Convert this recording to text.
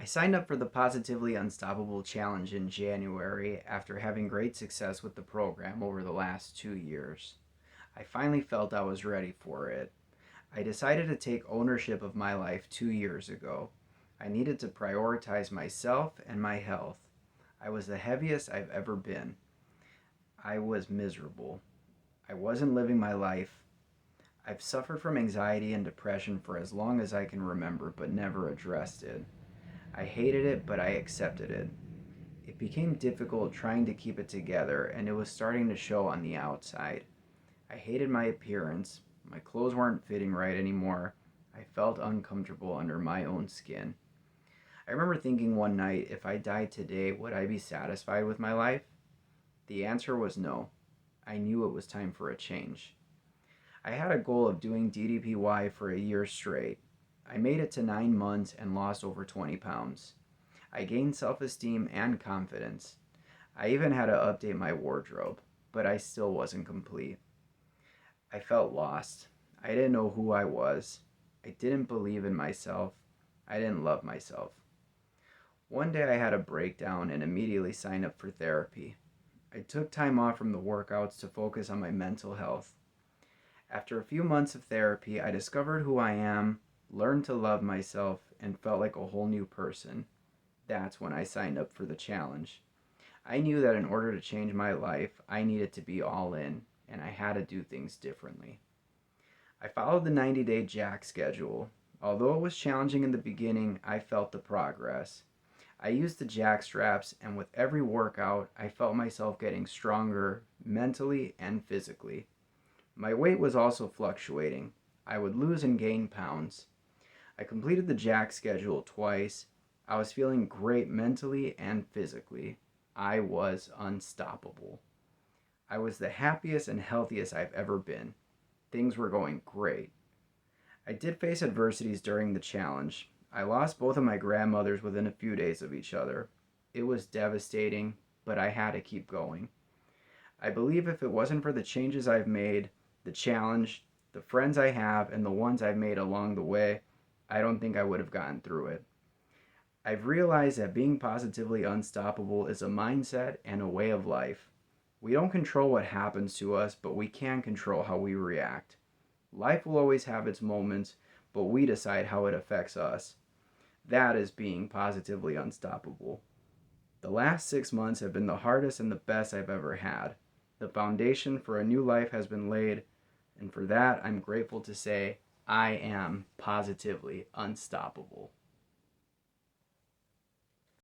I signed up for the Positively Unstoppable Challenge in January after having great success with the program over the last 2 years. I finally felt I was ready for it. I decided to take ownership of my life 2 years ago. I needed to prioritize myself and my health. I was the heaviest I've ever been. I was miserable. I wasn't living my life. I've suffered from anxiety and depression for as long as I can remember, but never addressed it. I hated it, but I accepted it. It became difficult trying to keep it together, and it was starting to show on the outside. I hated my appearance. My clothes weren't fitting right anymore. I felt uncomfortable under my own skin. I remember thinking one night, if I died today, would I be satisfied with my life? The answer was no. I knew it was time for a change. I had a goal of doing DDPY for a year straight. I made it to 9 months and lost over 20 pounds. I gained self esteem and confidence. I even had to update my wardrobe, but I still wasn't complete. I felt lost. I didn't know who I was. I didn't believe in myself. I didn't love myself. One day I had a breakdown and immediately signed up for therapy. I took time off from the workouts to focus on my mental health. After a few months of therapy, I discovered who I am, learned to love myself, and felt like a whole new person. That's when I signed up for the challenge. I knew that in order to change my life, I needed to be all in, and I had to do things differently. I followed the 90-day Jack schedule. Although it was challenging in the beginning, I felt the progress. I used the Jack straps, and with every workout, I felt myself getting stronger mentally and physically. My weight was also fluctuating. I would lose and gain pounds. I completed the Jack schedule twice. I was feeling great mentally and physically. I was unstoppable. I was the happiest and healthiest I've ever been. Things were going great. I did face adversities during the challenge. I lost both of my grandmothers within a few days of each other. It was devastating, but I had to keep going. I believe if it wasn't for the changes I've made, the challenge, the friends I have, and the ones I've made along the way, I don't think I would have gotten through it. I've realized that being positively unstoppable is a mindset and a way of life. We don't control what happens to us, but we can control how we react. Life will always have its moments, but we decide how it affects us. That is being positively unstoppable. The last 6 months have been the hardest and the best I've ever had. The foundation for a new life has been laid, and for that I'm grateful to say I am positively unstoppable.